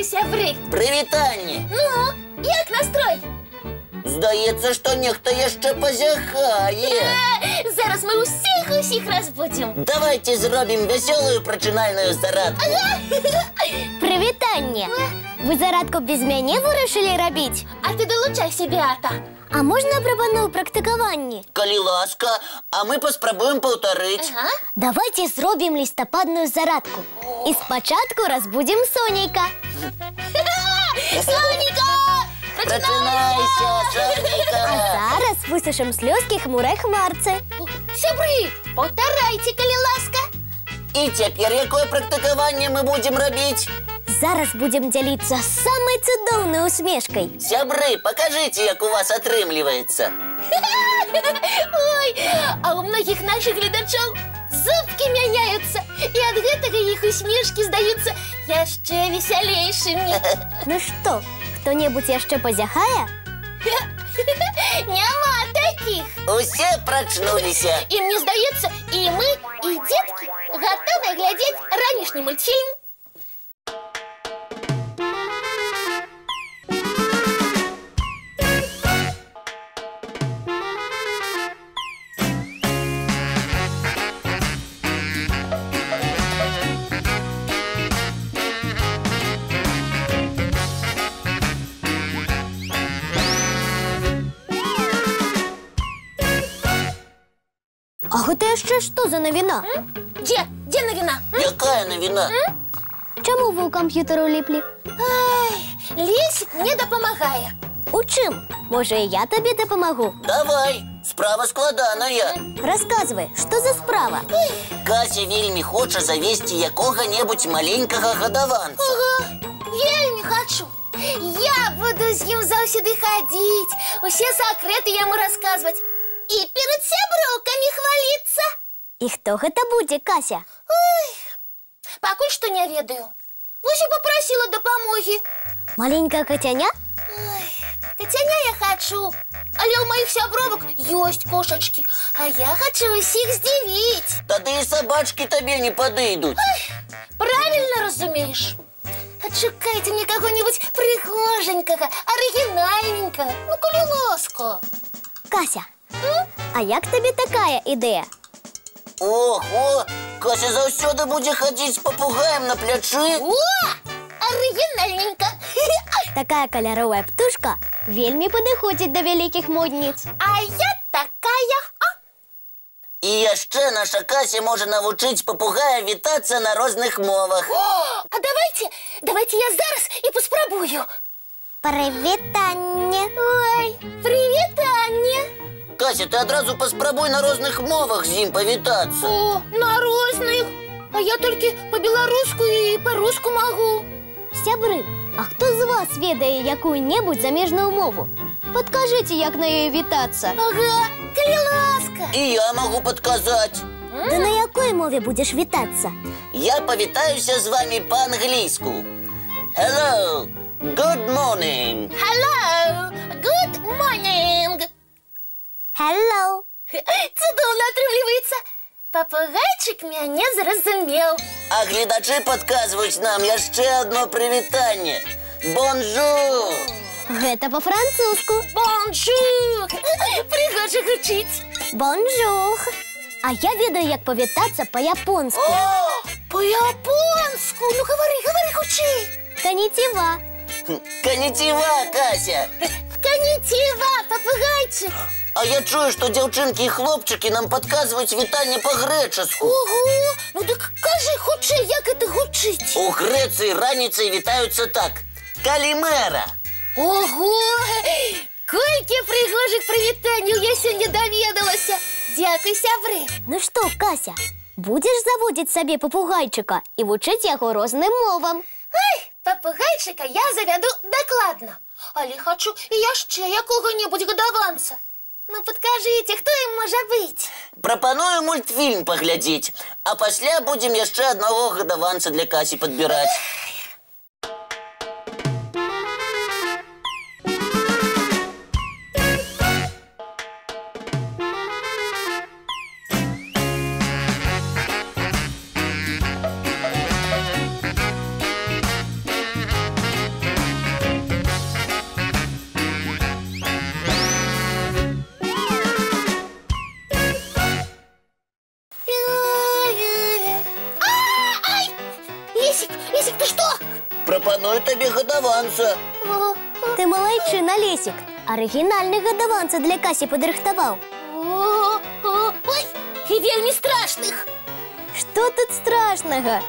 сябры. Прывітанне. Ну, як настрой? Здаецца, што нехта яшчэ пазяхае. Зараз мы усіх разбудзім. Давайте зробім вясёлую прачынальную зарадку. Прывітанне! Вы зарадку без мяне вырашылі рабіць? А ты далучайся, Беата. А можна прапаную практыкаванні? Калі ласка, а мы паспрабуем паўтарыць. Ага. Давайте зробім лістападную зарадку. І спачатку разбудзім Сонейка. Сонейка! Прачынайся, А Сонейка! зараз высушым слёзкі хмурай хмарцы. Сябры, паўтарайце, калі ласка. І цяпер якое практыкаванне мы будзем рабіць? Зараз будзем дзяліцца самай цудоўнай усмешкай. Сябры, пакажыце, як у вас атрымліваецца. Ой, а у многіх наших гледачоў зубкі мяняюцца. І ад гэтага іх усмешкі здаюцца яшчэ весялейшымі. Ну што, хто-небудзь яшчэ пазяхае? Няма такіх. Усе прачнуліся. І мне здаецца, і мы, і дзеткі гатовыя глядзець ранішні мультфільм. А гэта яшчэ што за навіна? Дзе навіна? Якая навіна? Чаму вы ў камп'ютар уліплі? Ай, Лесік мне дапамагае. У чым? Можа, і я табе дапамагу? Давай, справа складаная. Расказвай, што за справа? Кася вельмі хоча завесці якога-небудзь маленькага гадаванца. Ага, вельмі хачу. Я буду з ім заўсёды хадзіць, усе сакрэты яму расказваць і перад сяброўкамі хваліцца. І хто гэта будзе, Кася? Ой, пакуль што не ведаю. Вось і папрасіла дапамогі. Маленькая кацяня? Ой, кацяня я хачу, але ў маіх сябровак ёсць кошачкі, а я хачу усіх здзівіць. Тады і сабачкі табе не падыдуць. Правильно разумееш. Адшукайце мне каго-нибудь прыгоженькага, арыгінальненькага, ну, калі ласка. Кася, а як табе такая ідэя? Ого, Кася заўсёды будзе хадзіць з папугаем на плячы. О, арыгінальненька. Такая каляровая птушка вельмі падыходзіць да вялікіх модніц. А я такая. І яшчэ наша Кася можа навучыць папугая вітацца на розных мовах. А давайте я зараз і паспрабую. Прывітанне. Ой, прывітанне. Кася, ты адразу паспрабуй на розных мовах з ім павітацца. О, на розных. А я толькі па-беларуску і па-руску магу. Сябры, а хто з вас ведае якую-небудзь замежную мову? Падкажыце, як на ёй вітацца. Ага, калі ласка. І я магу падказаць. Да на якой мове будзеш вітацца? Я павітаюся з вамі па-англійску. Hello, good morning. Hello, good morning. Hello. Цудоўна атрымліваецца. Папугайчык мяне зразумеў. А гледачы падказваюць нам яшчэ адно прывітанне. Бонжур! Гэта па-французску. Бонжур! Прыгожа гучыць. Бонжур. А я ведаю, як павітацца па-японску. О, па-японску! Ну, гавары хутчэй. Каніціва. Каніціва, Кася! Каніціва, папугайчык. А я чую, што дзяўчынкі і хлопчыкі нам падказваюць вітанне па-грэчаску. Ого, ну дык кажы хутчэй, як гэта гучыць. У Грэцыі раніцай вітаюцца так. Калімэра! Ого! Колькі прыгожых прывітанняў я сёння даведалася. Дзякуй, сябры. Ну што, Кася, будзеш заводзіць сабе папугайчыка і вучыць яго розным мовам? Ай, папугайчыка я завяду дакладна. Але хачу і яшчэ якога-небудзь гадаванца. Ну, падкажыце, хто ім можа быць? Прапаную мультфільм паглядзець, а пасля будзем яшчэ аднаго гадаванца для Касі падбіраць. Лесик, ты что? Прапаную табе гадаванца. Ты малайчына, Лесик. Арыгінальны гадаванца для Касі падрыхтаваў. Ой, и вельми страшных. Што тут страшнага?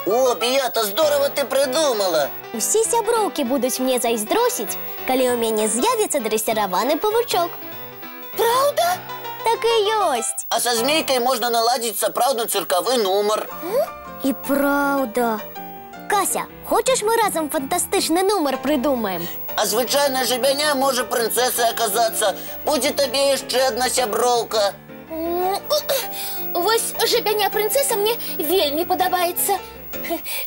О, Беата, здорово ты придумала. Усе сяброўкі будуць мне зайздросіць, калі ў мяне з'явіцца дрэсіраваны павучок. Правда? Так і ёсць. А со змейкой можно наладить сапраўдны цирковый нумар. І праўда. Кася, хочаш мы разам фантастычны нумар прыдумаем? А звычайная жабяня можа прынцэсай аказацца. Будзе табе яшчэ адна сяброўка. Вось жабяня прынцэса мне вельми падабаецца.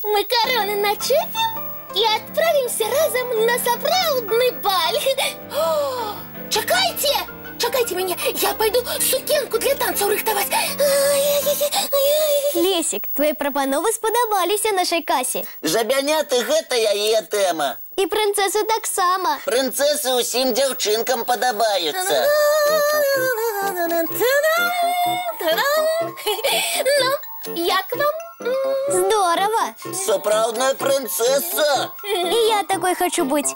Мы короны начепим и отправимся разом на сапраўдны баль. Чакайте! Чакайте меня, я пойду сукенку для танцаў рыхтаваць. Лесик, твои прапановы спадабаліся нашай Касе. Жабяняты гэта яе тэма. І прынцэсу таксама. Прынцэсы ўсім дзяўчынкам падабаюцца. Ну, як вам? Здорово. Сапраўдная прынцэса. І я такой хочу быць.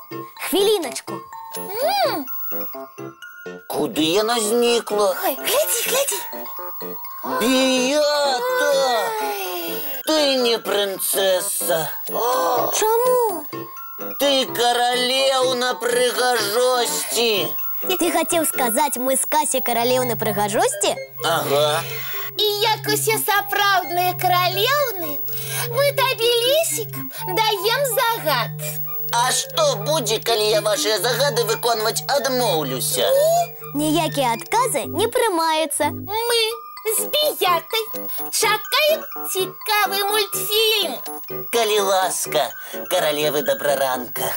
Хвіліначку. Куды яна знікла? Ой, гляди. Беата! Ты не прынцэса. Чаму? Ты каралеўна прыгажосці. Ты хацеў сказаць, мы з Касі каралеўны прыгажосці? Ага. І як усе сапраўдныя каралеўны, мы табе, Лесик, даем загад. А што будзе, калі я вашыя загады выконваць адмоўлюся? Ніякія адказы не прымаюцца. Мы з Беятай чакаем цікавы мультфільм. Калі ласка, каралевы добраранка.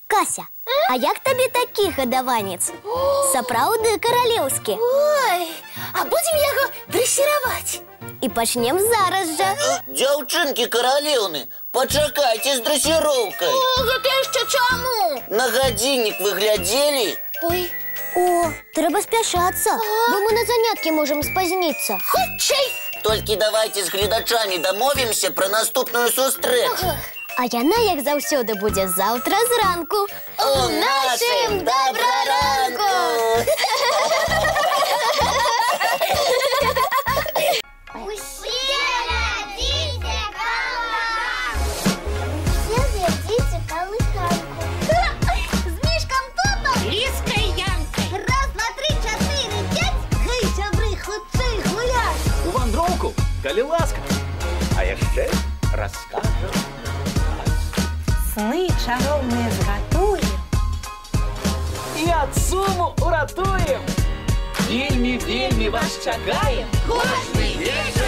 Кася, а як табе такі гадаванец? Сапраўдны каралеўскі. Ой, а будем яго дрэсіраваць? І пачнем зараз жа. Дзяўчынкі каралеўны, пачакайце з дрэсіроўкай. Гэта яшчэ чаму? На гадзіннік вы глядзелі? Ой, О, трэба спяшацца, бо мы на заняткі можам спазніцца. хутчэй. Толькі давайце з гледачамі дамовімся пра наступную сустрэчу. А яна, як заўсёды, будзе заўтра зранку. У нашым добраранку! Усе глядзіце калыханку! Усе глядзіце калыханку! З мішкам Тотом! Ліскай Янкай! Раз, два, три, чатыры, п'ять! Гэй, сябры, хутчэй гуляць! У вандроўку, калі ласка. А яшчэ раскажам. Сны чароўныя згатуем. І ад суму уратуем. Вельмі вас чакаем. Кожны вечар